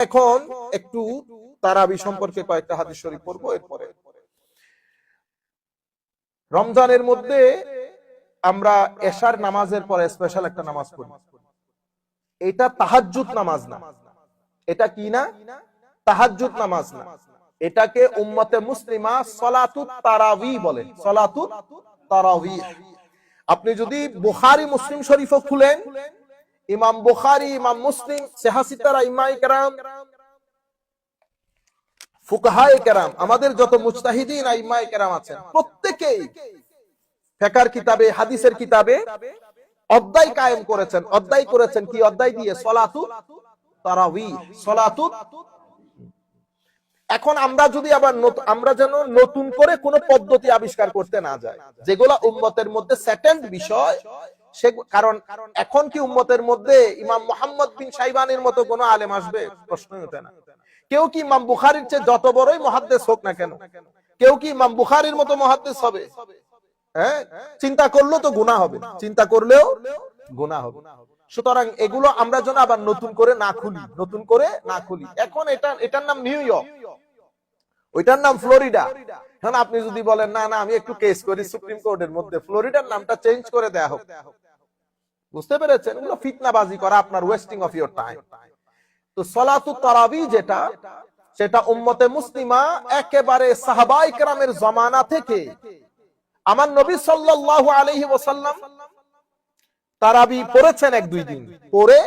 এখন একটু তারাবি সম্পর্কে কয়েকটা হাদিস শরীফ পড়বো। এরপরে রমজানের মধ্যে আমরা এশার নামাজের পরে স্পেশাল একটা নামাজ পড়ি। এটা তাহাজ্জুদ নামাজ না। এটা কি না? তাহাজ্জুদ নামাজ না। এটাকে উম্মতে মুসলিমা সলাতুত তারাবি বলে। সলাতুত তারাবি। আপনি যদি বুখারী মুসলিম শরীফও খুলেন, ইমাম বুখারী, ইমাম মুসলিম, সিহাসিতারা ইমায়ে কেরাম, ফুকাহায়ে কেরাম, আমাদের যত মুজতাহিদিন ইমায়ে কেরাম আছেন, প্রত্যেকেই ফিকহের কিতাবে, হাদিসের কিতাবে অধ্যায় কায়েম করেছেন। অধ্যায় করেছেন কি? অধ্যায় দিয়ে সলাতুত তারাবিহ, সলাতুত। এখন আমরা যদি আবার আমরা যেন নতুন করে কোন পদ্ধতি আবিষ্কার করতে না যাই, যেগুলো উম্মতের মধ্যে সেকেন্ড বিষয়। কারণ এখন কি উম্মতের মধ্যে ইমাম মুহাম্মদ বিন শাইবানির মতো কোন আলেম আসবে? প্রশ্নই ওঠে না। কেউ কি ইমাম বুখারীর চেয়ে যত বড়ই মুহাদ্দিস হোক না কেন, কেউ কি ইমাম বুখারীর মতো মুহাদ্দিস হবে? হ্যাঁ, চিন্তা করলেও তো গুনাহ হবে, চিন্তা করলেও গুনাহ হবে। সুতরাং এগুলো আমরা যেন আবার নতুন করে না খুলি, নতুন করে না খুলি। এখন এটার নাম নিউ ইয়র্ক, ওইটার নাম ফ্লোরিডা। এখন আপনি যদি বলেন না না আমি একটু কেস করি সুপ্রিম কোর্টের মধ্যে, ফ্লোরিডার নামটা চেঞ্জ করে দেয়া হোক। বুঝতে পেরেছেন? এগুলো ফিতনাবাজি করা, আপনার ওয়েস্টিং অফ ইওর টাইম। তো সলাতুত তারাবি যেটা, সেটা উম্মতে মুসলিমা একেবারে সাহাবায়ে কেরামের জামানা থেকে আমার নবী সাল্লাল্লাহু আলাইহি ওয়াসাল্লাম তারাবি পড়েছেন এক দুই দিন পরে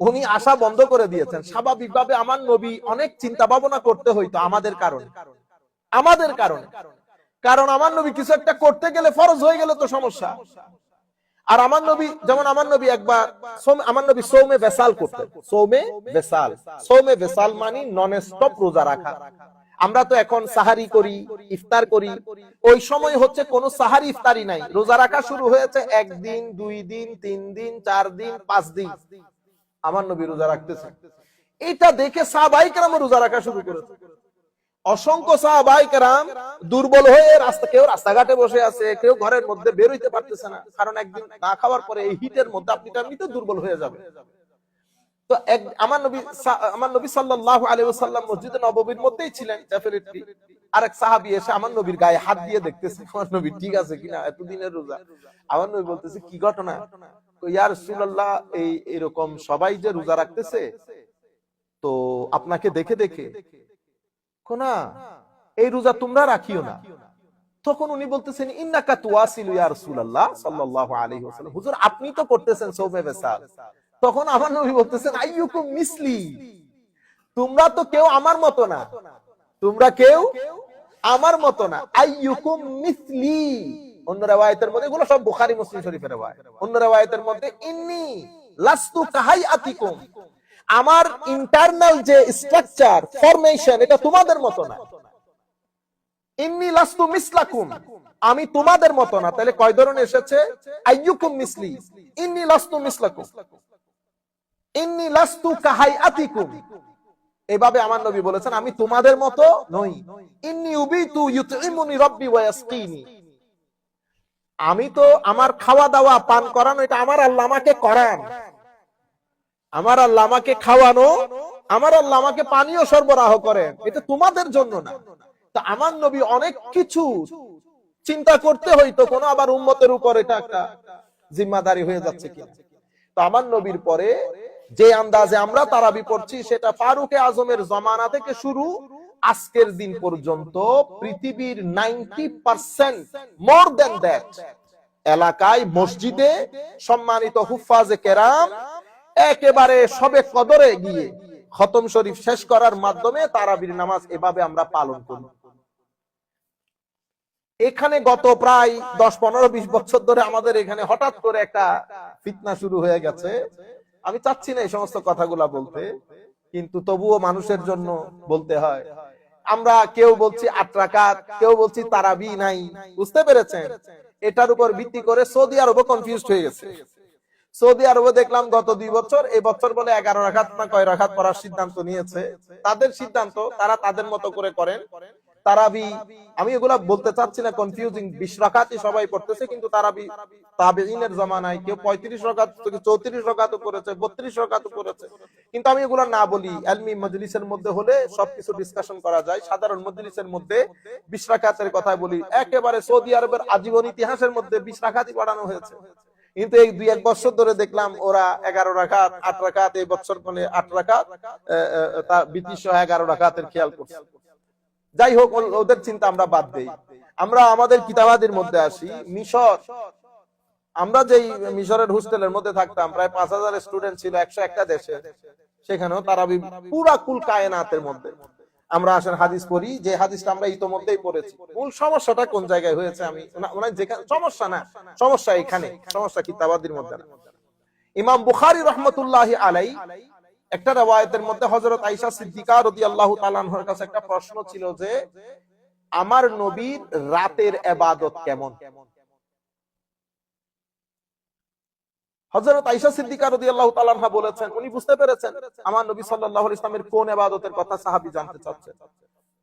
উনি আসা বন্ধ করে দিয়েছেন। স্বাভাবিকভাবে আমার নবী অনেক চিন্তা ভাবনা করতে হইতো আমাদের কারণে, আমাদের কারণে। কারণ আমার নবী কিছু একটা করতে গেলে ফরজ হয়ে গেলে তো সমস্যা। আর আমার নবী, যেমন আমার নবী একবার আমার নবী সৌমে বেসাল করতেন। সৌমে বেসাল, সৌমে বেসাল মানে নন স্টপ রোজা রাখা। আমরা তো এখন সাহারি করি, ইফতার করি, ওই সময় হচ্ছে কোন সাহারি ইফতারি নাই। রোজা রাখা শুরু হয়েছে একদিন, 2 দিন, 3 দিন, 4 দিন, 5 দিন আমার নবী রোজা রাখতেছেন। এটা দেখে সাহাবায়ে কেরাম রোজা রাখা শুরু করেছে। অসংখ্য সাহাবায়ে কেরাম দুর্বল হয়ে কেউ রাস্তাঘাটে বসে আছে, কেউ ঘরের মধ্যে বের হইতে পারতেছে না। কারণ একদিন না খাওয়ার পরে এই হিটের মধ্যে আপনি এমনিতে দুর্বল হয়ে যাবে। তো আমার নবী সাল্লাল্লাহু আলাইহি ওয়াসাল্লাম মসজিদে নববীর মধ্যেই ছিলেন। ডেফিনেটলি আরেক সাহাবী এসে আমার নবীর গায়ে হাত দিয়ে দেখতেছে আমার নবী ঠিক আছে কিনা, এতদিনের রোজা। আমার নবী বলতেছে কি ঘটনা? তো ইয়া রাসূলুল্লাহ, এরকম সবাই যে রোজা রাখতেছে, তো আপনাকে দেখে দেখে কোনা এই রোজা তোমরা রাখিও না। তখন উনি বলতেছেন ইন্নাকা তুয়াসিলু ইয়া রাসূলুল্লাহ সাল্লাল্লাহু আলাইহি ওয়াসাল্লাম, হুজুর আপনি তো করতেছেন সওমে বেসাল। তখন আমার নবী বলতেছেন আইয়ুকুম মিসলি, তোমরা তো কেউ আমার মতো না, তোমরা কেউ আমার মতো না। আইয়ুকুম মিসলি, অন্য riwayat-এর মধ্যে, এগুলো সব বুখারী মুসলিম শরীফের riwayat, অন্য riwayat-এর মধ্যে ইন্নী লাস্তু কাহাইয়াতিকুম, আমার ইন্টারনাল যে স্ট্রাকচার, ফরমেশন, এটা তোমাদের মতো না। ইন্নী লাস্তু মিসলাকুম, আমি তোমাদের মতো না। তাহলে কয় ধরনের এসেছে? আইয়ুকুম মিসলি, ইন্নী লাস্তু মিসলাকুম, ইন্নী লাস্তু কাহাইয়াতিকুম। এভাবে আমার নবী বলেছেন আমি তোমাদের মতো নই। ইন্নী উবিতু ইউতইমুনি রাব্বি ওয়া ইয়াসকিনি, আমি তো আমার খাওয়া দাওয়া পান করানো এটা আমার আল্লাহ আমাকে করান, আমার আল্লাহ আমাকে খাওয়ানো, আমার আল্লাহ আমাকে পানীয় সরবরাহ করেন, এটা তোমাদের জন্য না। তো আমার নবী অনেক কিছু চিন্তা করতে হইতো, কোন আবার উম্মতের উপর এটা একটা জিম্মাদারি হয়ে যাচ্ছে কিনা। তো আমার নবীর পরে যে আন্দাজে আমরা তারাবি পড়ছি, সেটা ফারুকে আজমের জামানা থেকে শুরু আজকের দিন পর্যন্ত পৃথিবীর 90% মোর দেন দ্যাট এলাকায় মসজিদে সম্মানিত হুফাজে কেরাম একেবারে সবে কদরে গিয়ে খতম শরীফ শেষ করার মাধ্যমে তারাবির নামাজ এভাবে আমরা পালন করি। এখানে গত প্রায় 10-15-20 বছর ধরে আমাদের এখানে হঠাৎ করে একটা ফিতনা শুরু হয়ে গেছে। আমি চাচ্ছি না এই সমস্ত কথাগুলা বলতে, কিন্তু তবুও মানুষের জন্য বলতে হয়। আমরা কেউ বলছি 8 রাকাত, কেউ বলছি তারাবি নাই। বুঝতে পেরেছেন? এটার উপর ভিত্তি করে সৌদি আরবও কনফিউজড হয়ে গেছে। সৌদি আরবে দেখলাম গত 2 বছর, এই বছর বলে 11 রাকাত না কয় রাকাত পড়ার সিদ্ধান্ত নিয়েছে। তাদের সিদ্ধান্ত, তারা তাদের মতো করে করেন। তারাবি, আমি এগুলা বলতে চাচ্ছি না, কনফিউজিং। 20 রাকাতই সবাই পড়তেছে, কিন্তু তারাবি তাবেঈনের জামানায় কেউ 35 রাকাত থেকে 34 রাকাতও করেছে, 32 রাকাতও করেছে। কিন্তু আমি এগুলা না বলি, ইলমি মজলিসের মধ্যে হলে সবকিছু ডিসকাশন করা যায়। সাধারণ মজলিসের মধ্যে 20 রাকাতের কথা বলি। একেবারে সৌদি আরবের আজীবন ইতিহাসের মধ্যে 20 রাকাতই পড়ানো হয়েছে। কিন্তু এই 2-1 বছর ধরে দেখলাম ওরা 11 রাকাত, 8 রাকাত, এই বছর মানে 8 রাকাত, তা বিতিশ 11 রাকাতের খেয়াল করছে। যাই হোক, ওদের চিন্তা আমরা বাদ দেই, আমরা আমাদের কিতাবাদির মধ্যে আসি। মিশর, আমরা যেই মিশরের হোস্টেলের মধ্যে থাকতাম, প্রায় 5000 স্টুডেন্ট ছিল 101টা দেশে, সেখানেও তারাবি পুরা কুল কায়নাতের মধ্যে আমরা আসেন হাদিস পড়ি, যে হাদিসটা আমরা ইতোমধ্যেই পড়েছি। মূল সমস্যাটা কোন জায়গায় হয়েছে, আমি যেখানে সমস্যা না, সমস্যা এখানে, সমস্যা কিতাবাদির মধ্যে না। ইমাম বুখারী রাহমাতুল্লাহি আলাইহি একটা riwayতের মধ্যে হযরত আয়েশা সিদ্দিকা রাদিয়াল্লাহু তাআলা আনহার কাছে একটা প্রশ্ন ছিল যে আমার নবীর রাতের ইবাদত কেমন। হযরত আয়েশা সিদ্দিকা রাদিয়াল্লাহু তাআলা আনহা বলেছেন, উনি বুঝতে পেরেছেন আমার নবী সাল্লাল্লাহু আলাইহি ওয়াসাল্লামের কোন ইবাদতের কথা সাহাবী জানতে চাচ্ছে।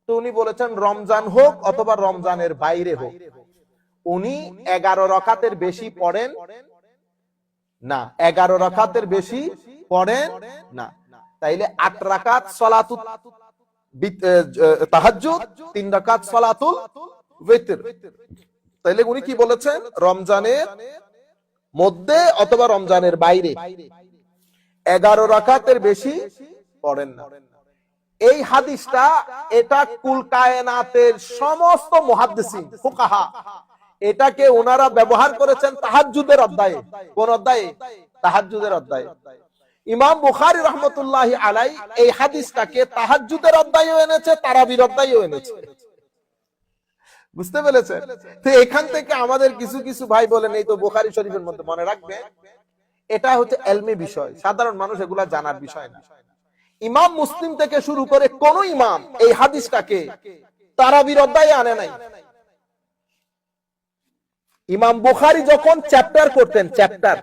তো উনি বলেছেন, রমজান হোক অথবা রমজানের বাইরে হোক, উনি 11 রাকাতের বেশি পড়েন না, 11 রাকাতের বেশি পড়েন না। তাইলে 8 রাকাত সালাতুল তাহাজ্জুদ, 3 রাকাত সালাতুল ওয়িতর। তাইলে উনি কি বলেছেন, রমজানের মধ্যে অথবা রমজানের বাইরে 11 রাকাতের বেশি পড়েন না। এই হাদিসটা, এটা কুল কায়নাতের সমস্ত মুহাদ্দিসিন ফুকাহা এটাকে ওনারা ব্যবহার করেছেন তাহাজ্জুদের অধ্যায়ে। কোন অধ্যায়ে? তাহাজ্জুদের অধ্যায়ে। ইমাম বুখারী রাহমাতুল্লাহি আলাইহি এই হাদিসটাকে তাহাজ্জুদের অধ্যায়েও এনেছে, তারাবির অধ্যায়েও এনেছে। বুঝতে পেরেছেন? তো এখান থেকে আমাদের কিছু কিছু ভাই বলেন এই তো বুখারী শরীফের মধ্যে, মনে রাখবে এটা হচ্ছে ইলমি বিষয়, সাধারণ মানুষ এগুলা জানার বিষয় না। ইমাম মুসলিম থেকে শুরু করে কোন ইমাম এই হাদিসটাকে তারাবির অধ্যায়ে আনে নাই। ইমাম বুখারী যখন চ্যাপ্টার করতেন, চ্যাপ্টার,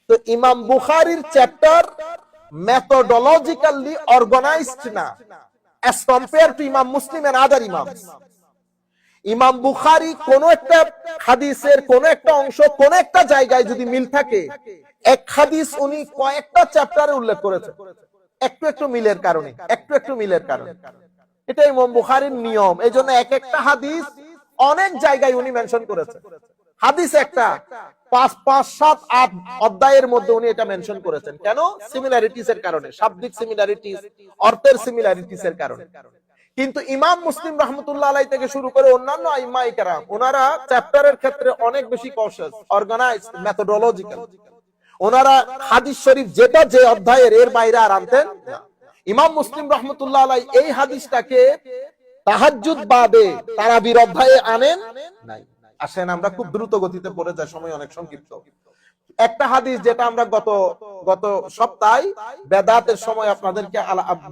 তো ইমাম বুখারীর চ্যাপ্টার মেথোডোলজিক্যালি অর্গানাইজড না as compared to ইমাম মুসলিম এন্ড আদার ইমামস। ইমাম বুখারী কোন একটা হাদিসের কোন একটা অংশ কোন একটা জায়গায় যদি মিল থাকে, এক হাদিস উনি কয়েকটা চ্যাপ্টারে উল্লেখ করেছেন, একটু একটু মিলের কারণে, একটু একটু মিলের কারণে। এটা ইমাম বুখারীর নিয়ম। এইজন্য এক একটা হাদিস অনেক জায়গায় উনি মেনশন করেছেন। হাদিস একটা 5, 7, 8 অধ্যায়ের মধ্যে উনি এটা মেনশন করেছেন। কেন? সিমিলারিটিস এর কারণে, শাব্দিক সিমিলারিটিস, অর্থের সিমিলারিটিস এর কারণে। কিন্তু ইমাম মুসলিম রাহমাতুল্লাহ আলাইহি থেকে শুরু করে অন্যান্য আইম্মায়ে কেরাম, ওনারা চ্যাপ্টারের ক্ষেত্রে অনেক বেশি কনশাস, অর্গানাইজড, মেথোডোলজিক্যাল। ওনারা হাদিস শরীফ যেটা যে অধ্যায়ের, এর বাইরে আর আনতেন না। ইমাম মুসলিম রাহমাতুল্লাহ আলাইহি এই হাদিসটাকে তাহাজ্জুদ বাদে তারাবির অধ্যায়ে আনেন নাই। আসেন আমরা খুব দ্রুত গতিতে পড়ে যাই, সময় অনেক সংক্ষিপ্ত। একটা হাদিস যেটা আমরা গত সপ্তাহে বেদাতের সময় আপনাদেরকে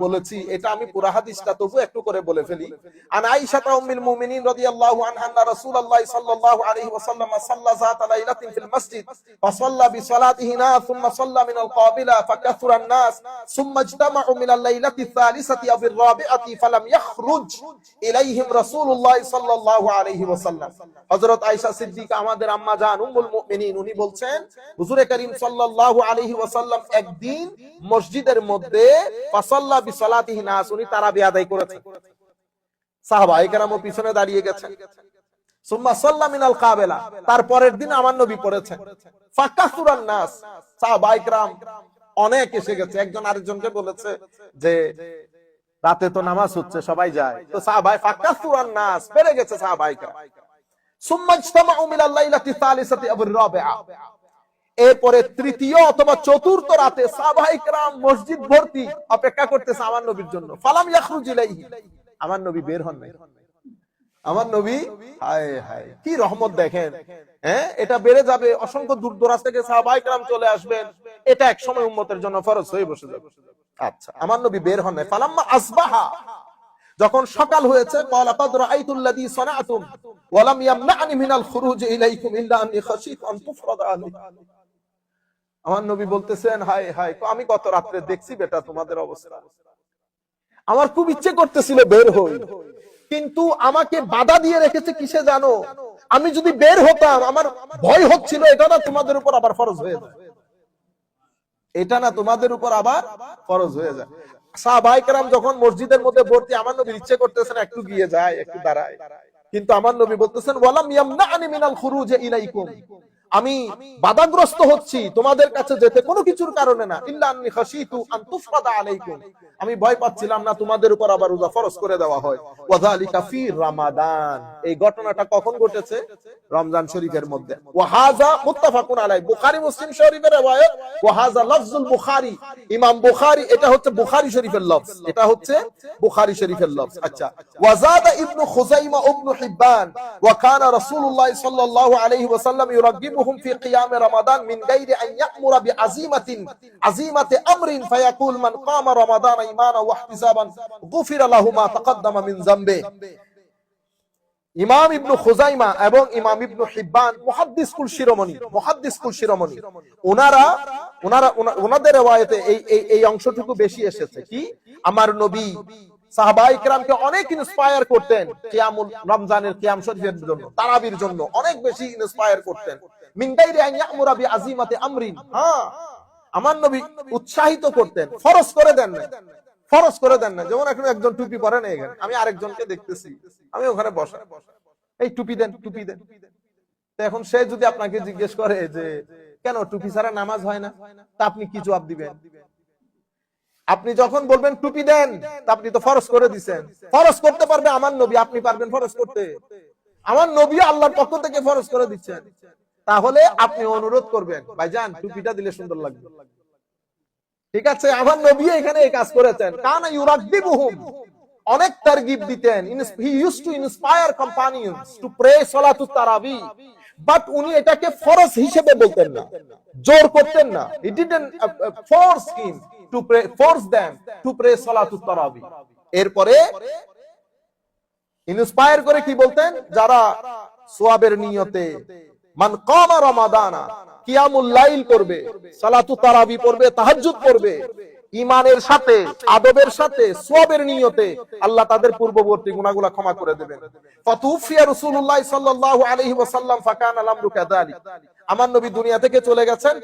বলেছি, এটা আমি পুরো হাদিসটা তবু একটু করে বলে ফেলি। আন আয়েশা উম্মুল মুমিনিন রাদিয়াল্লাহু আনহা আন্না রাসূলুল্লাহ সাল্লাল্লাহু আলাইহি ওয়াসাল্লাম সাল্লা যাতা লাইলাতিন ফিল মসজিদ ফাসাল্লা বিসালাতিহি না সুম্মা সাল্লা মিনাল কাবিলা ফাকাসুরা আন-নাস সুম্মা ইজতামাউ মিনাল লাইলাতি আস-সালিসাতি আও আর-রাবিআতি ফালাম ইয়াখরুজ ইলাইহিম রাসূলুল্লাহ সাল্লাল্লাহু আলাইহি ওয়াসাল্লাম। হযরত আয়েশা সিদ্দিকা আমাদের আম্মা জান উম্মুল মুমিনিন, উনি বলছেন হুজুরে করিম সাল্লাল্লাহু আলাইহি ওয়াসাল্লাম একদিন মসজিদের মধ্যে ফাসাল্লা বিসালাতিহি নাস, উনি তারাবি আদায় করেছেন, সাহাবায়ে কেরামও পিছনে দাঁড়িয়ে গেছেন। সুম্মা সাল্লা মিনাল কাবিলা, তারপরের দিন আমার নবী পড়েছেন। ফাকাসুরান নাস, সাহাবায়ে কেরাম অনেক এসে গেছে। একজন আরেকজনকে বলেছে যে রাতে তো নামাজ হচ্ছে, সবাই যায়, তো সাহাবায়ে ফাকাসুরান নাস, বেড়ে গেছে সাহাবায়ে কেরাম। সুম্মা ইজতামাউ মিনাল লাইলাতি সালিসাতি আও আর-রাবিআ, এরপরে তৃতীয় অথবা চতুর্থ রাতে সাহাবায়ে কেরাম মসজিদ ভর্তি অপেক্ষা করতেছে আমার নবীর জন্য। ফালাম ইয়াখরুজ ইলাইহি, আমার নবী বের হন নাই। আমার নবী, হায় হায় কি রহমত দেখেন, হ্যাঁ, এটা বেড়ে যাবে, অসংখ্য দূর দরাজ থেকে সাহাবায়ে কেরাম চলে আসবেন, এটা এক সময় উম্মতের জন্য ফরজ হয়ে বসে যাবে। আচ্ছা, আমার নবী বের হন নাই। ফালাম্মা আসবাহা, যখন সকাল হয়েছে, ক্বালা কাদ রাআইতুল্লাযী সানাআতুম ওয়া লাম ইয়ামনা'নি মিনাল খুরুজ ইলাইকুম ইল্লা আন্নী খাশীতু আন তুফরাদা আলাইহি। আমার নবী বলতেছেন, হায় হায়, আমি গত রাতে দেখছি বেটা তোমাদের অবস্থা, আমার খুব ইচ্ছে করতেছিল বের হই, কিন্তু আমাকে বাধা দিয়ে রেখেছে কিসে জানো? আমি যদি বের হতাম, আমার ভয় হচ্ছিল এটা না তোমাদের উপর আবার ফরজ হয়ে যায়, এটা না তোমাদের উপর আবার ফরজ হয়ে যায়। সাহাবায়ে কেরাম যখন মসজিদের মধ্যে ভর্তি, আমার নবী ইচ্ছে করতেছেন একটু গিয়ে যায়, একটু দাঁড়ায়, কিন্তু আমার নবী বলতেছেন ওয়ালাম ইয়ামনানি মিনাল খুরুজ ইলাইকুম, আমি বাধাগ্রস্ত হচ্ছি তোমাদের কাছে যেতে কোনো কিছুর কারণে না, ইল্লা আন্নী খাশিতু আন তুফরাদা আলাইকুম, আমি ভয় পাচ্ছিলাম না তোমাদের উপর আবার রোজা ফরজ করে দেওয়া হয়। ওয়াযালিকা ফি রমাদান, এই ঘটনাটা কখন ঘটেছে? রমজান শরীফের মধ্যে। ওয়া হাযা মুত্তাফাকুন আলাইহি, বুখারী মুসলিম শরীফের riwayat, ওয়া হাযা লফজুল বুখারী, ইমাম বুখারী, এটা হচ্ছে বুখারী শরীফের লফজ, এটা হচ্ছে বুখারী শরীফের লফজ। আচ্ছা, ওয়া যাদা ইবনু খুযাইমা ইবনু হিব্বান, ওয়া কানা রাসূলুল্লাহ সাল্লাল্লাহু আলাইহি ওয়াসাল্লাম ইউরাগিবুহুম ফি কিয়াম রমাদান মিন গায়রি আন ইয়া'মুরা বিআযীমাতিন আযীমাতি আমরিন ফায়াকুল মান কামা রমাদান ঈমানান ওয়া ইহতিসাবান গুফিরা লাহু মা তাকাদ্দামা মিন যামবি। ইমাম ইবনু খুযাইমা এবং ইমাম ইবনু হিব্বান মুহাদ্দিস কুল শিরোমণি, ওনাদের riwayate এই অংশটুকু বেশি এসেছে কি, আমার নবী সাহাবায়ে কেরামকে অনেক ইন্সপায়ার করতেন কিয়ামুল রমজানের কিয়াম শরীফের জন্য, তারাবির জন্য অনেক বেশি ইন্সপায়ার করতেন। মিন গায়রি আন ইয়া'মুরা বিআযীমাতি আমরিন, হ্যাঁ, আমার নবী উৎসাহিত করতেন, ফরজ করে দেন না। যেমন এখন একজন টুপি পরে না, এখানে আমি আরেকজনকে দেখতেছি, আমি ওখানে বসা, এই টুপি দেন। তো এখন সে যদি আপনাকে জিজ্ঞেস করে যে কেন টুপি ছাড়া নামাজ হয় না, তা আপনি কি জবাব দিবেন? আপনি যখন বলবেন টুপি দেন, তা আপনি তো ফরজ করে দিবেন। ফরজ করতে পারবে আমার নবী, আপনি পারবেন ফরজ করতে? আমার নবী আল্লাহর পক্ষ থেকে ফরজ করে দিচ্ছেন, তাহলে আপনি অনুরোধ করবেন ভাইজান টুপিটা দিলে সুন্দর লাগবে। ঠিক আছে, আমার নবী এখানে এই কাজ করেছেন। কানা ইউরাগিবুহুম, অনেক তারগিব দিতেন। He used to inspire companions to pray সালাতুত তারাবি, বাট উনি এটাকে ফরজ হিসেবে বলতেন না, জোর করতেন না। He didn't force them to pray সালাতুত তারাবি। এরপরে ইন্সপায়ার করে কি বলতেন, যারা সওয়াবের নিয়তে মান কামা রমাদানা, কিয়ামুল লাইল করবে, সালাতুত তারাবি পড়বে, তাহাজ্জুদ পড়বে, ঈমানের সাথে, আদবের সাথে, সওয়াবের নিয়তে, আল্লাহ তাদের পূর্ববর্তী গুনাহগুলো ক্ষমা করে দেবেন। ফাতুফিয়া রাসূলুল্লাহ সাল্লাল্লাহু আলাইহি ওয়াসাল্লাম ফাকানা আল-আমরু কাযালিক, আমার নবী দুনিয়া থেকে চলে গেছেন,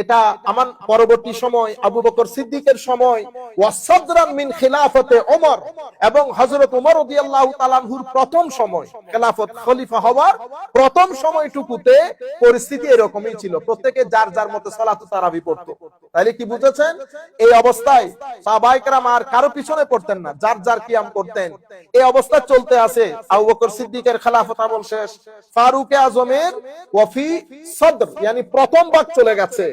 এটা আমার পরবর্তী সময় আবু বকর সিদ্দিকের সময়, ওয়াসাদরান মিন খিলাফতে ওমর, এবং হযরত ওমর রাদিয়াল্লাহু তাআলা আনহুর প্রথম সময়, খেলাফত খলিফা হওয়ার প্রথম সময়টুকুতে পরিস্থিতি এরকমই ছিল, প্রত্যেকে যার যার মতো সালাতুত তারাবি পড়তো। তাইলে কি বুঝেছেন, এই অবস্থায় সাহাবায়ে কেরাম আর কারো পিছনে পড়তেন না, যার যার কিয়াম করতেন। এই অবস্থা চলতে আছে, আবু বকর সিদ্দিকের খেলাফত আমল শেষ, ফারুক আজমের ওয়াফি সদর yani প্রথম ভাগ চলে গেছে,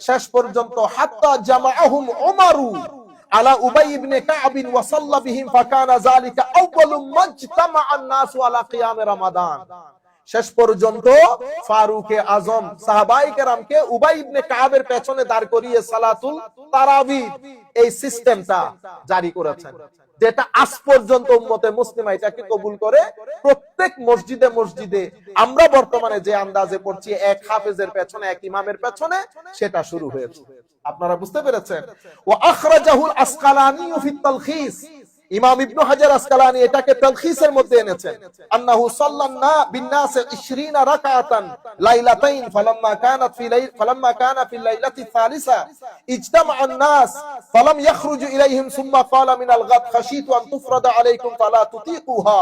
শেষ পর্যন্ত হাত্তা জামাআহুম উমারু আলা উবাই ইবনে কাব ওয়া সাল্লা বিহিম ফাকানা যালিকা আউয়ালু মাজতামাআন নাসু আলা কিয়াম রমাদান। শেষ পর্যন্ত ফারুকে আজম সাহাবায়ে কেরামকে উবাই ইবনে কাবের পেছনে দাঁড় করিয়ে সালাতুল তারাবি এই সিস্টেমটা জারি করেছেন, যেটা আজ পর্যন্ত উম্মতে মুসলিমা এটাকে কবুল করে। প্রত্যেক মসজিদে মসজিদে আমরা বর্তমানে যে আন্দাজে পড়ছি, এক হাফেজের পেছনে, এক ইমামের পেছনে, সেটা শুরু হয়েছে। আপনারা বুঝতে পেরেছেন? ওয়া আখরাজাহুল আসকালানি ফি তালখিস, ইমাম ইবনে হাজার আসকালানি এটাকে তালখিসের মধ্যে এনেছেন, আন্নাহু সাল্লাল্না বিন-নাস 20 রাকাতান লাইলাতাইন ফালাম্মা কানা ফি লাইলাতি সালিসা ইজতামাআন নাস ফালাম ইয়াখরুজু ইলাইহিম সুম্মা ক্বালা মিনাল গাদ খাশিতু আন তুফরাদা আলাইকুম ফালা তুতিকুহা।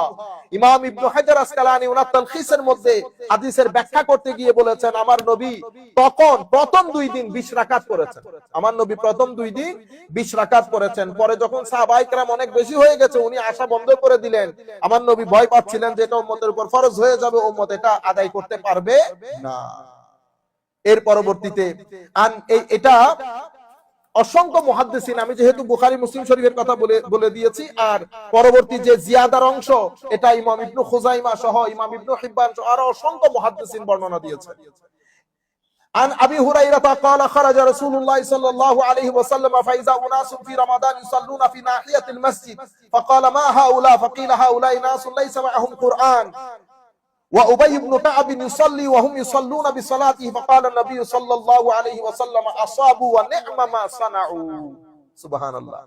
ইমাম ইবনে হাজার আসকালানি ওনার তালখিসের মধ্যে হাদিসের ব্যাখ্যা করতে গিয়ে বলেছেন, আমার নবী তখন প্রথম 2 দিন 20 রাকাত করেছেন, আমার নবী প্রথম 2 দিন 20 রাকাত করেছেন। পরে যখন সাহাবায়ে কেরাম অনেক বেশি হয়ে গেছে, উনি আশা বন্ধ করে দিলেন। আমার নবী ভয় পাচ্ছিলেন যে এটা উম্মতের উপর ফরজ হয়ে যাবে, উম্মত এটা আদায় করতে পারবে না। এর পরবর্তীতে এটা অসংখ্য মুহাদ্দিসিন, আমি যেহেতু বুখারী মুসলিম শরীফের কথা বলে দিয়েছি, আর পরবর্তী যে জিয়াদার অংশ এটা ইমাম ইবনু খুযাইমা সহ, ইমাম ইবনু হিব্বান সহ আরো অসংখ্য মুহাদ্দিসিন বর্ণনা দিয়েছেন। عن أبي هريرة قال خرج رسول الله صلى الله عليه وسلم فإذا أناس في رمضان يصلون في ناحية المسجد فقال ما هؤلاء فقيل هؤلاء ناس ليس معهم قرآن وأبي بن كعب يصلي وهم يصلون بصلاته فقال النبي صلى الله عليه وسلم أصابوا ونعم ما صنعوا. سبحان الله.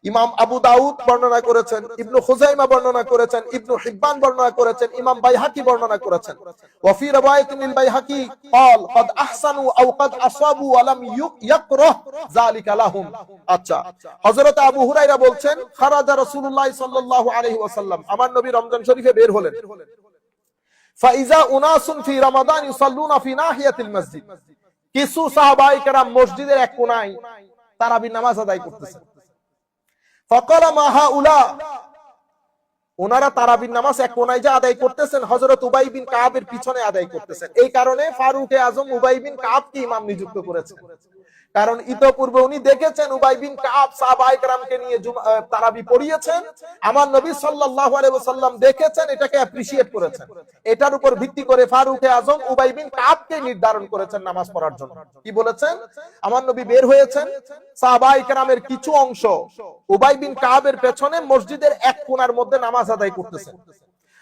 ইমাম আবু দাউদ বর্ণনা করেছেন, ইবনু খুজাইমা বর্ণনা করেছেন, ইবনু হিব্বান বর্ণনা করেছেন, ইমাম বাইহাকি বর্ণনা করেছেন। ওয়া ফি রাওয়ায়াতিন লিল বাইহাকি قال قد احسنوا او قد اصابوا ولم يكره ذلك لهم। আচ্ছা, হযরত আবু হুরায়রা বলছেন, খারাজা রাসূলুল্লাহ সাল্লাল্লাহু আলাইহি ওয়াসাল্লাম, আমার নবী রমজান শরীফে বের হলেন। ফাইজা উনাসুন ফি রমাদান ইউসাল্লুনা ফি নাহিয়াতিল মসজিদ, কিছু সাহাবায়ে কেরাম মসজিদের এক কোণায় তারাবির নামাজ আদায় করতেছেন। ফাকালা মা হাউলা, ওনারা তারাবির নামাজ এক কোণায় যা আদায় করতেছেন, হযরত উবাই বিন কাবের পিছনে আদায় করতেছেন। এই কারণে ফারুক আজম উবাই বিন কাবকে ইমাম নিযুক্ত করেছেন, কারণ ইতোপূর্বে উনি দেখেছেন উবাই বিন কাব সাহাবায়ে কেরামকে নিয়ে তারাবি পড়িয়েছেন, আমার নবী সাল্লাল্লাহু আলাইহি ওয়াসাল্লাম দেখেছেন, এটাকে অ্যাপ্রিশিয়েট করেছেন। এটার উপর ভিত্তি করে ফারুক আজম উবাই বিন কাবকে নির্ধারণ করেছেন নামাজ পড়ার জন্য। কি বলেছেন? আমার নবী বের হয়েছেন, সাহাবায়ে কেরামের কিছু অংশ উবাই বিন কাবের পেছনে মসজিদের এক কোণার মধ্যে নামাজ আদায় করতেছেন।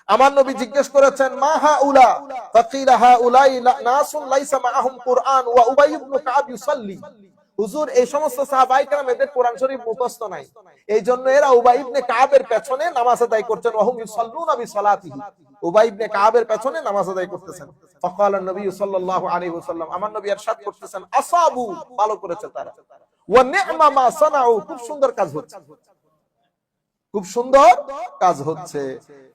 আমার নবী জিজ্ঞেস করেছেন, মা হাউলা? ফাকিলা হাউলাই নাসুন লাইসা মাআহুম কুরআন ওয়া উবাই ইবনে কাব ইউসাল্লি। হুজুর, এই সমস্ত সাহাবায়ে কেরাম এদের কোরআন শরীফ মুখস্থ নাই, এইজন্য এরা উবাই ইবনে কাবের পেছনে নামাজ আদায় করছেন। ওয়া হুম ইউসাল্লুনা বিসালাতিহি, উবাই ইবনে কাবের পেছনে নামাজ আদায় করতেছেন। ফাকালা নবী সাল্লাল্লাহু আলাইহি ওয়াসাল্লাম, আমার নবী ইরশাদ করতেছেন, আসাবু, ভালো করেছে তারা, ওয়া নি'মা মা সানাউ, খুব সুন্দর কাজ হচ্ছে, খুব সুন্দর কাজ হচ্ছে।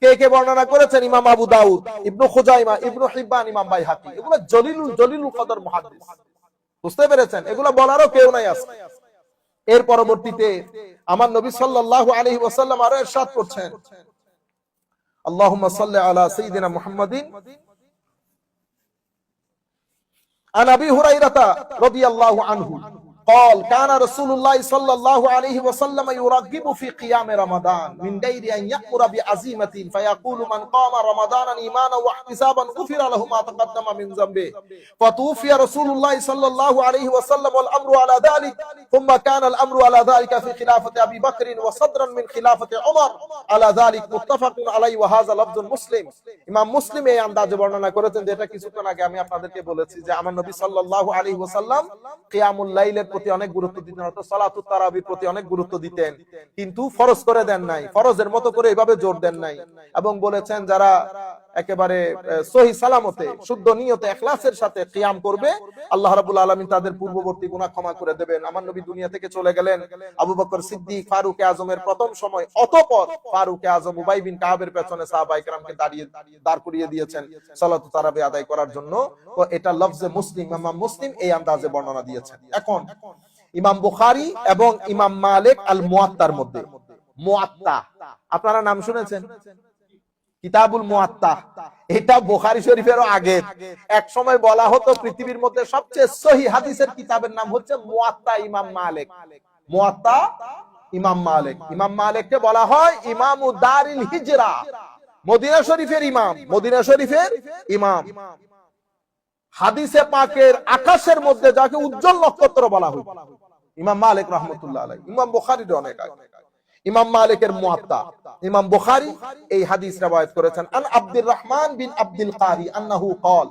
কে কে বর্ণনা করেছেন? ইমাম আবু দাউদ, ইবনু খুজাইমা, ইবনু হিব্বান, ইমাম বাইহাকি। এগুলো জলিলুল কদর মুহাদ্দিস, বুঝতে পেরেছেন? এগুলো বলারও কেউ নাই আজকে। এর পরবর্তীতে আমার নবী সাল্লাল্লাহু আলাইহি ওয়াসাল্লাম আরো ইরশাদ করছেন, আল্লাহুম্মা সাল্লি আলা সাইয়্যিদিনা মুহাম্মাদিন। আন আবি হুরায়রা রাদিয়াল্লাহু আনহু قال كان رسول الله صلى الله عليه وسلم يرغب في قيام رمضان من غير ان يأمر بعزيمة فيقول من قام رمضان ايمانا واحتسابا غفر له ما تقدم من ذنبه فتوفي رسول الله صلى الله عليه وسلم والامر على ذلك ثم كان الامر على ذلك في خلافة ابي بكر وصدرا من خلافة عمر على ذلك متفق عليه وهذا لفظ مسلم। ইমাম মুসলিম এই আন্দাজে বর্ণনা করেছেন, যেটা কিছুক্ষণ আগে আমি আপনাদেরকে বলেছি, যে আমার নবী সাল্লাল্লাহু আলাইহি ওয়াসাল্লাম কিয়ামুল লাইলের প্রতি অনেক গুরুত্ব দিতেন, অর্থাৎ সালাতুত তারাবির প্রতি অনেক গুরুত্ব দিতেন, কিন্তু ফরজ করে দেন নাই, ফরজের মতো করে এভাবে জোর দেন নাই, এবং বলেছেন যারা একেবারে সহি সালামতে শুদ্ধ নিয়তে ইখলাসের সাথে কিয়াম করবে, আল্লাহ রাব্বুল আলামিন তাদের পূর্ববর্তী গুনাহ ক্ষমা করে দেবেন। আমার নবী দুনিয়া থেকে চলে গেলেন, আবু বকর সিদ্দিক ফারুক আজমের প্রথম সময়, অতঃপর ফারুক আজম উবাই বিন কাবের পেছনে সাহাবায়ে কেরামকে দাঁড় করিয়ে দিয়েছেন সালাতুত তারাবি আদায় করার জন্য। তো এটা লফজে মুসলিম, ইমাম মুসলিম এই আন্দাজে বর্ণনা দিয়েছেন। এখন ইমাম বুখারী এবং ইমাম মালিক আল মুয়াত্তার মধ্যে, মুয়াত্তা আপনারা নাম শুনেছেন? কিতাবুল মুয়াত্তা, এটা বুখারী শরীফেরও আগে। এক সময় বলা হতো পৃথিবীর মধ্যে সবচেয়ে সহিহ হাদিসের কিতাবের নাম হচ্ছে মুয়াত্তা ইমাম মালিক। মুয়াত্তা ইমাম মালিক, ইমাম মালিককে বলা হয় ইমামু দারিল হিজরা, মদিনা শরীফের ইমাম, মদিনা শরীফের ইমাম। হাদিসে পাকের আকাশের মধ্যে যাকে উজ্জ্বল নক্ষত্র বলা হয়, ইমাম মালিক রাহমাতুল্লাহ আলাইহি। ইমাম বুখারীর অনেক আগে। ইমাম মালিকের মুয়াত্তা, ইমাম বুখারী এই হাদিস riwayat করেছেন। আন আব্দুর রহমান বিন আব্দুল কারি আন্নাহু قال,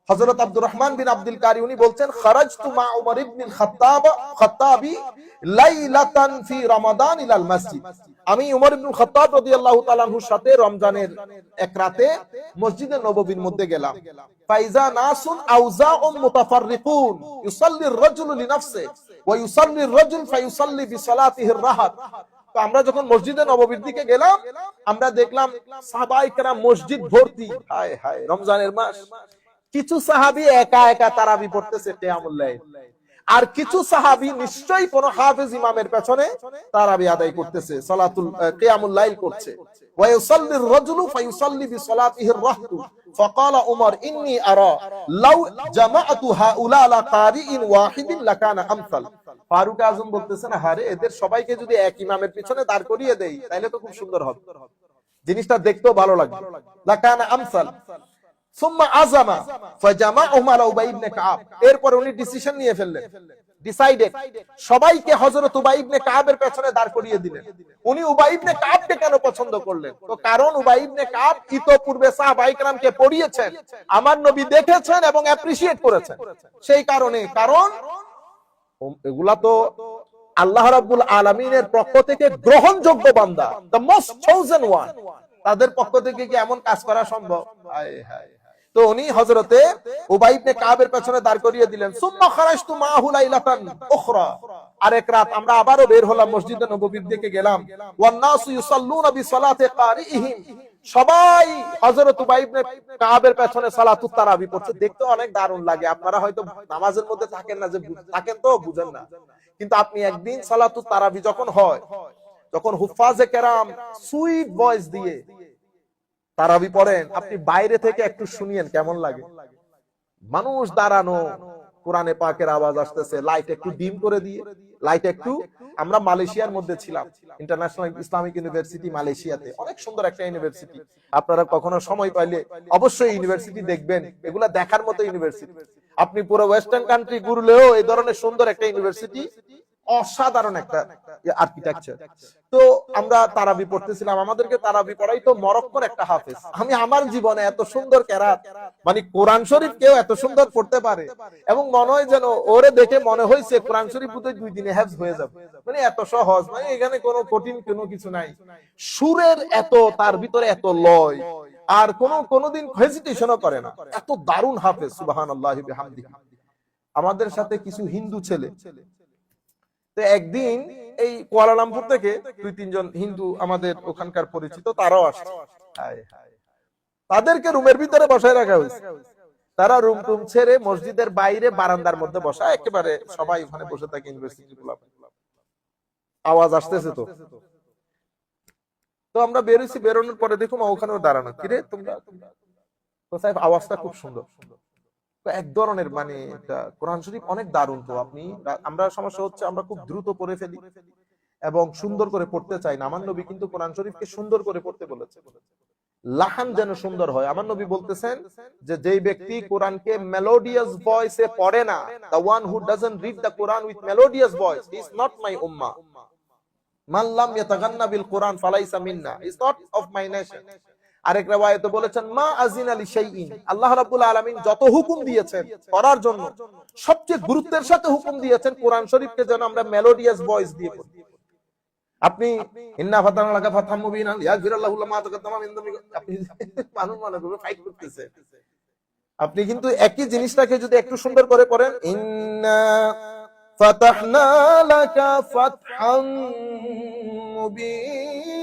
হযরত আব্দুর রহমান বিন আব্দুল কারি উনি বলছেন, খারাজতু মা উমর ইবনে খাত্তাবি লাইলাতান ফি রমাদান ইলাল মসজিদ, আমি উমর ইবনে খাত্তাব রাদিয়াল্লাহু তাআলা আনহুর সাথে রমজানের এক রাতে মসজিদে নববীর মধ্যে গেলাম। ফাইজা নাসুন আউজাউম মুতাফাররিকুন ইউসাল্লি আর-রাজুলু লিনাফসিহি ওয়া ইউসাল্লি আর-রাজুল ফায়ুসাল্লি বিসালাতিহি আর-রাহাত। তো আমরা যখন মসজিদে নববীর দিকে গেলাম, আমরা দেখলাম সাহাবায়ে কেরাম মসজিদ ভর্তি। হায় হায়, রমজানের মাস। কিছু সাহাবী একা একা তারাবি পড়তেছে কিয়ামুল লাইল, আর কিছু সাহাবী নিশ্চয়ই কোন হাফেজ ইমামের পেছনে তারাবি আদায় করতেছে, সালাতুল কিয়ামুল লাইল করছে। ওয়া ইউসাল্লি আর-রাজুলু ফায়ুসাল্লি বিসালাতিহি আর-রাহতু ফাকালা উমর ইন্নী আরা লাউ জামাআতু হাউলা লা কারিইন ওয়াহিদিন লাকানা আমসাল। ফারুক আজম বলতেছেন, আরে এদের সবাইকে যদি এক ইমামের পিছনে দাঁড় করিয়ে দেই তাহলে তো খুব সুন্দর হবে, জিনিসটা দেখতেও ভালো লাগবে। লাকানা আমসাল। সুম্মা আযামা ফাজামাআহুম আলা উবাই ইবনে কাব, এরপর উনি ডিসিশন নিয়ে ফেললেন, ডিসাইডেড, সবাইকে হযরত উবাই ইবনে কাবের পেছনে দাঁড় করিয়ে দিলেন। উনি উবাই ইবনে কাবকে কেন পছন্দ করলেন? তো কারণ উবাই ইবনে কাব ইতোপূর্বে সাহাবায়ে কেরামকে পড়িয়েছেন, আমার নবী দেখেছেন এবং অ্যাপ্রিশিয়েট করেছেন, সেই কারণে। কারণ এগুলা তো আল্লাহ রাব্বুল আলামিনের পক্ষ থেকে গ্রহণযোগ্য বান্দা, দ্য মোস্ট চোজেন ওয়ান, তাদের পক্ষ থেকে কি এমন কাজ করা সম্ভব? হায় হায়। তো উনি হযরতে উবাই ইবনে কাবের পেছনে দাঁড় করিয়ে দিলেন। সুম্মা খারাজতু মাহু লাইলাতান উখরা, আরেক রাত আমরা আবারো বের হলাম, মসজিদে নববীর দিকে গেলাম। ওয়ান নাসু ইউসাল্লুনা বিসালাতি কারিহিম, সবাই হযরত উবাই ইবনে কাবের পেছনে সালাতুত তারাবি পড়ছে। দেখতে অনেক দারুণ লাগে। আপনারা হয়তো নামাজের মধ্যে থাকেন না, যে থাকেন তো বুঝেন না, কিন্তু আপনি একদিন সালাতুত তারাবি যখন হয়, যখন হুফাজে কেরাম সুইট ভয়েস দিয়ে তারাবি পড়েন, আপনি বাইরে থেকে একটু শুনিয়েন কেমন লাগে। মানুষ দাঁড়ানো, কোরআনে পাকের আওয়াজ আসতেছে, লাইট একটু ডিম করে দিয়ে, লাইট একটু। আমরা মালয়েশিয়ার মধ্যে ছিলাম, ইন্টারন্যাশনাল ইসলামিক ইউনিভার্সিটি মালয়েশিয়াতে, অনেক সুন্দর একটা ইউনিভার্সিটি। আপনারা কখনো সময় পাইলে অবশ্যই ইউনিভার্সিটি দেখবেন, এগুলা দেখার মতো ইউনিভার্সিটি। আপনি পুরো ওয়েস্টার্ন কান্ট্রি ঘুরলেও এই ধরনের সুন্দর একটা ইউনিভার্সিটি, অসাধারণ একটা আর্কিটেকচার। তো আমরা তারাবি পড়তেছিলাম, আমাদেরকে তারাবি পড়াই তো মরক্কোর একটা হাফেজ। আমি আমার জীবনে এত সুন্দর কেরাত, মানে কোরআন শরীফ কেউ এত সুন্দর পড়তে পারে, এবং মনে হয় যেন ওরে দেখে মনে হয়েছে কোরআন শরীফ বোধহয় 2 দিনে হেফজ হয়ে যাবে, মানে এত সহজ, মানে এখানে কোনো কঠিন কোনো কিছু নাই। সুরের এত, তার ভিতরে এত লয়, আর কোনোদিন হেজিটেশনও করে না, এত দারুণ হাফেজ, সুবহানাল্লাহি বিহামদিহি। আমাদের সাথে কিছু হিন্দু ছেলে, তো একদিন এই কুয়ালালামপুর থেকে 2-3 জন হিন্দু আমাদের ওখানকার পরিচিত, তারাও আসছে। তাদেরকে রুমের ভিতরে বসায় রাখা হয়েছে। তারা রুম টুম ছেড়ে মসজিদের বাইরে বারান্দার মধ্যে বসা, একেবারে সবাই ওখানে বসে থাকে, ইউনিভার্সিটি গুলো। আওয়াজ আসতেছে তো আমরা বেরোইছি, বেরোনোর পরে দেখুন ওখানেও দাঁড়ানো। কিরে তোমরা? তো সাহেব আওয়াজটা খুব সুন্দর, এক ধরনের, মানে কোরআন শরীফ অনেক দারুণ। তো আমরা সমস্যা হচ্ছে আমরা খুব দ্রুত পড়ে ফেলি এবং সুন্দর করে পড়তে চাই না। আমার নবী কিন্তু কোরআন শরীফকে সুন্দর করে পড়তে বলেছে, লাহান যেন সুন্দর হয়। আমার নবী বলতেছেন যে যেই ব্যক্তি কোরআনকে মেলোডিয়াস ভয়েসে পড়ে না, the one who doesn't read the Quran with melodious voice is not my ummah. মান লাম ইয়াতাগান্না বিল কোরআন ফালাইসা মিন্না, is not of my nation. আরেক riwayate বলেছেন মা আজিনা লিশাইইন, আল্লাহ রাব্বুল আলামিন যত হুকুম দিয়েছেন করার জন্য সবচেয়ে গুরুত্বের সাথে হুকুম দিয়েছেন কোরআন শরীফকে যেন আমরা মেলোডিয়াস ভয়েস দিয়ে পড়ি। আপনি ইন্না ফাতানা লাকা ফাতহাম মুবিনা ইয়াগফিরাল্লাহু লামা তাকাদ্দামা মিন যামবি, আপনি মানুষ মনে করবে ফাইট করতেছে। আপনি কিন্তু একই জিনিসটাকে যদি একটু সুন্দর করে পড়েন, ইন্না ফাতাহনা লাকা ফাতহাম মুবিনা,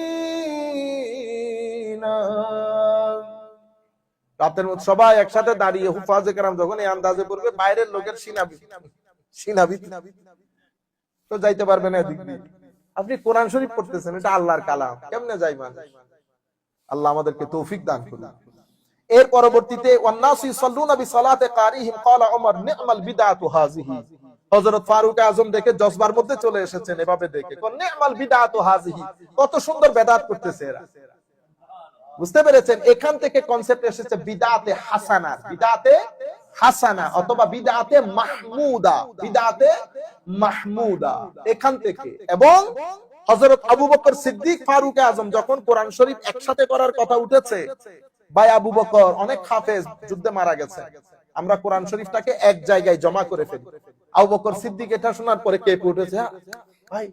রাতের মধ্যে সবাই একসাথে দাঁড়িয়ে হুফাজে কেরাম যখন এই আন্দাজে পড়বে, বাইরের লোকের সিনাবি তো যাইতে পারবে না এদিক দিয়ে। আপনি কোরআন শরীফ পড়তেছেন, এটা আল্লাহর কালাম, কেমনে যাই মানে? আল্লাহ আমাদেরকে তৌফিক দান করুন। এর পরবর্তীতে ওয়ান্নাসু ইসাল্লুনা বিসালাতি কারিহিম ক্বালা উমর নি'মাল বিদআতু হাযিহি, হযরত ফারুক আযম দেখে জজবার মধ্যে চলে এসেছেন, এভাবে দেখে কোন নি'মাল বিদআতু হাযিহি, কত সুন্দর বিদআত করতেছে এরা। বুঝতে পেরেছেন? এখান থেকে কনসেপ্ট এসেছে বিদআতে হাসানা, বিদআতে হাসানা অথবা বিদআতে মাহমুদা, বিদআতে মাহমুদা এখান থেকে। এবং হযরত আবু বকর সিদ্দিক ফারুক আযম যখন কোরআন শরীফ একসাথে করার কথা উঠেছে, ভাই আবু বকর অনেক হাফেজ যুদ্ধে মারা গেছে, আমরা কোরআন শরীফটাকে এক জায়গায় জমা করে ফেলি। আবু বকর সিদ্দিক এটা শোনার পরে কেঁপে উঠেছে, ভাই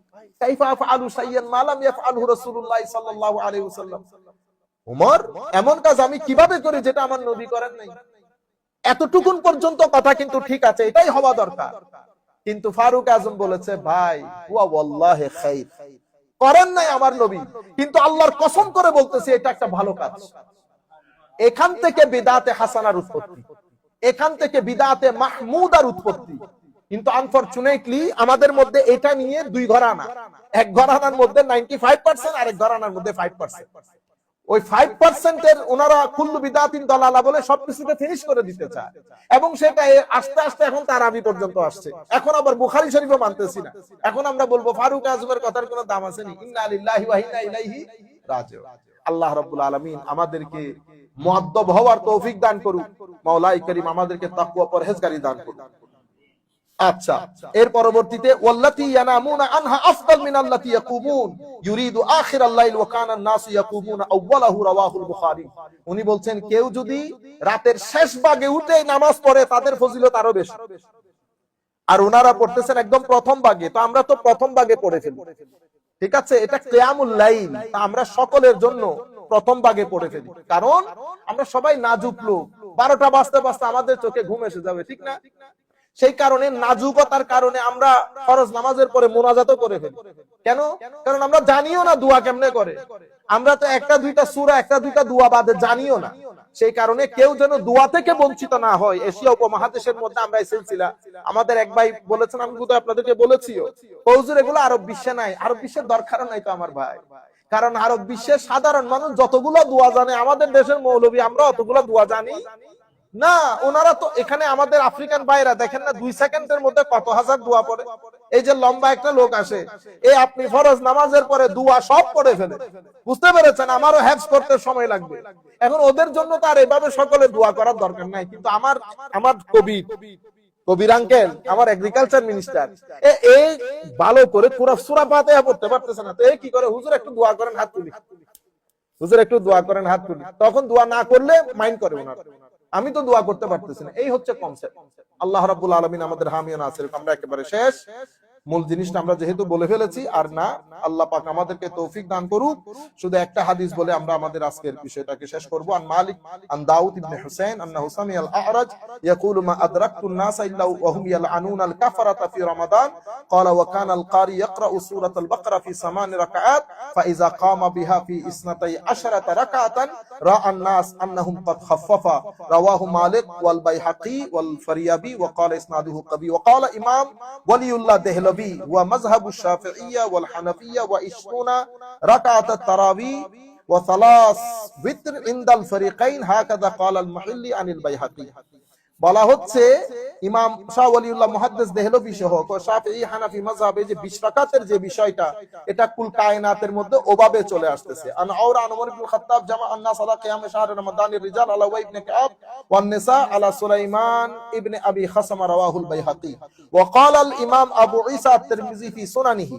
কাইফা আফআলু শাইয়ান মা লাম ইয়াফআলহু রাসূলুল্লাহ সাল্লাল্লাহু আলাইহি ওয়াসাল্লাম, উমর এমন কাজ আমি কিভাবে করি যেটা আমার নবী করেন নাই? এতটুকুন পর্যন্ত কথা কিন্তু ঠিক আছে, এটাই হওয়া দরকার। কিন্তু ফারুক আযম বলেছে, ভাই হুয়া ওয়াল্লাহি খাইর, করেন নাই আমার নবী, কিন্তু আল্লাহর কসম করে বলতেছি এটা একটা ভালো কাজ। এখান থেকে বিদআতে হাসানার উৎপত্তি, এখান থেকে বিদআতে মাহমুদার উৎপত্তি। কিন্তু আনফরচুনেটলি আমাদের মধ্যে এটা নিয়ে দুই ঘরানা, এক ঘরানার মধ্যে 95%, আরেক ঘরানার মধ্যে 5%। ওই 5% এর ওনারা কুল্লু বিদআতিন দালালা বলে সবকিছুকে ফিনিশ করে দিতে চায়, এবং সেটা আস্তে আস্তে এখন তারাবি পর্যন্ত আসছে। এখন আবার বুখারী শরীফও মানতেছি না, এখন আমরা বলবো ফারুক আযমের কথার কোনো দাম আছে নি? ইন্না লিল্লাহি ওয়া ইন্না ইলাইহি রাজিউন। আল্লাহ রাব্বুল আলামিন আমাদেরকে মুআদ্দাব হওয়ার তৌফিক দান করুন, মাওলাই করিম আমাদেরকে তাকওয়া পরহেজগারি দান করুন। আচ্ছা, এর পরবর্তীতে ওয়াল্লাতী ইয়ানামুনা আনহা আফদাল মিনাল্লাতী ইয়াকুমুন ইউরিদু আখিরাল লাইল ওয়া কানা আন-নাসু ইয়াকুমুনা আউওয়ালাহু রাওয়াহুল বুখারী। উনি বলছেন কেউ যদি রাতের শেষ ভাগে উঠে নামাজ পড়ে তাদের ফজিলত আরো বেশি। আর ওনারা পড়তেছেন একদম প্রথম ভাগে, তো আমরা তো প্রথম ভাগে পড়ে ফেলি, ঠিক আছে, এটা কিয়ামুল লাইল, আমরা সকলের জন্য প্রথম ভাগে পড়ে ফেলি, কারণ আমরা সবাই নাজুক লোক, 12টা বাজতে বাজতে আমাদের চোখে ঘুম এসে যাবে, ঠিক না? সেই কারণে নাজুকতার কারণে আমরা ফরজ নামাজের পরে মোনাজাতও করে ফেলি। কেন? কারণ আমরা জানিও না দোয়া কেমনে করে, আমরা তো একটা দুইটা সূরা একটা দুইটা দোয়া বাদে জানিও না। সেই কারণে কেউ যেন দোয়া থেকে বঞ্চিত না হয়। এশিয়া উপমহাদেশের মধ্যে আমরা এই সিলসিলা, আমাদের এক ভাই বলেছেন, আমি বোধহয় আপনাদেরকে বলেছিও, হুজুর এগুলো আরব বিশ্বে নাই। আরব বিশ্বের দরকার নাই তো আমার ভাই, কারণ আরব বিশ্বের সাধারণ মানুষ যতগুলো দোয়া জানে, আমাদের দেশের মৌলবী আমরা অতগুলো দোয়া জানি না। ওনারা তো এখানে আমাদের আফ্রিকান ভাইরা দেখেন না 2 সেকেন্ডের মধ্যে কত হাজার দোয়া পড়ে। এই যে লম্বা একটা লোক আসে, এই আপনি ফরজ নামাজের পরে দোয়া সব পড়ে ফেলে, বুঝতে পেরেছেন? আমারও হেফজ করতে সময় লাগবে। এখন ওদের জন্য তো আর এভাবে সকলে দোয়া করার দরকার নাই, কিন্তু আমার কবির আঙ্কেল, আমার এগ্রিকালচার মিনিস্টার, এই ভালো করে পুরো সূরা ফাতিহা পড়তে পারতেছে না, তো এই কি করে, হুজুর একটু দোয়া করেন হাত তুলি, হুজুর একটু দোয়া করেন হাত তুলি, তখন দোয়া না করলে মাইন্ড করে ওনারা, আমি তো দোয়া করতে পারতেছি না। এই হচ্ছে কনসেপ্ট। আল্লাহ রাব্বুল আলামিন আমাদের হামি ও নাসির। আমরা একেবারে শেষ, মূল জিনিসটা আমরা যেহেতু বলে ফেলেছি আর না, আল্লাহ পাক আমাদেরকে তৌফিক দান করুক। শুধু একটা হাদিস বলে আমরা আমাদের আজকের বিষয়টাকে শেষ করব। আন মালিক আন দাউদ ইবনে হুসাইন আন্নাহু সামিআল আ'রাজ ইয়াকুলু মা আদরাকতু الناس ইল্লা ওয়া হুম ইয়ালআনুন আল কাফারাতা ফি রমাদান ক্বালা ওয়া কানা আল কারি ইয়াকরাউ সূরাতাল বাকারা ফি 8 রাকাআত ফাইযা কামা বিহা ফি 12 রাকাআতান রাআন নাস আন্নাহুম ক্বাদ খাফফা রাওয়াহু মালিক ওয়াল বাইহাকি ওয়াল ফারিয়াবি ওয়া ক্বালা ইসনাদুহু কবি ওয়া ক্বালা ইমাম ওয়ালিউল্লাহ দেহলভী ومذهب الشافعية والحنفية و20 ركعة التراويح وثلاث وتر عند الفريقين هكذا قال المحلي عن البيهقي। বলা হচ্ছে ইমাম শাহ ওয়ালিউল্লাহ মুহাদ্দিস দেহলভী সহ শাফিঈ হানাফি মাযহাবে যে 20 রাকাতের যে বিষয়টা, এটা কুল কায়নাতের মধ্যে ওভাবে চলে আসতেছে। আন আওরা আন ওমর ইবনে খাত্তাব জামা আন-নাস আলা কিয়াম শাহর রমাদানির রিজাল আলা ওয়া ইবনে কাব ওয়ান নিসা আলা সুলাইমান ইবনে আবি খাসামা রাওয়াহুল বাইহাকি ওয়া ক্বালা আল ইমাম আবু ঈসা আত-তিরমিজি ফি সুনানিহি।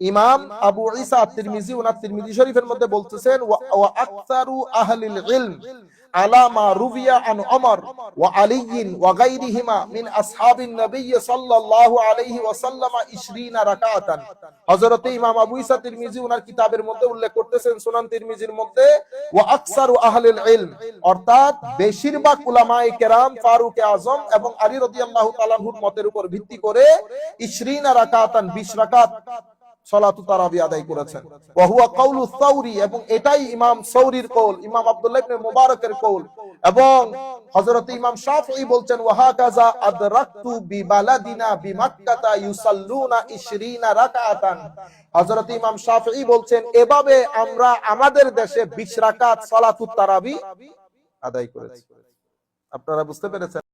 ইমাম আবু ঈসা আত-তিরমিজি ওনার তিরমিজি শরীফের মধ্যে বলতেছেন ওয়া আকসারু আহলিল ইলম আলা মা রুবিয়া আন ওমর ওয়া আলী ওয়া গায়রিহিমা মিন আসহাবিন নবী সাল্লাল্লাহু আলাইহি ওয়াসাল্লাম 20 রাকাতান। হযরত ইমাম আবু ঈসা তিরমিজি ওনার কিতাবের মধ্যে উল্লেখ করতেছেন, সুনান তিরমিজির মধ্যে, ওয়া আকসারু আহলিল ইলম, অর্থাৎ বেশিরভাগ উলামায়ে কেরাম ফারুক আযম এবং আলী রাদিয়াল্লাহু তাআলা আনহুর মতের উপর ভিত্তি করে 20 রাকাতান 20 রাকাত সালাতু তারাবি আদায় করেছেন। ওয়া হুয়া কাউলু সাউরি, এবং এটাই ইমাম সাউরির কওল, ইমাম আব্দুল্লাহ ইবনে মুবারকের কওল, এবং হযরত ইমাম শাফিঈ বলছেন ওয়া হাকাযা আদরাকতু বিবালাদিনা বিমাক্কাতা ইউসাল্লুনা 20 রাকাতান। হযরত ইমাম শাফিঈ বলছেন এভাবে আমরা আমাদের দেশে 20 রাকাত সালাতু তারাবি আদায় করেছি। আপনারা বুঝতে পেরেছেন?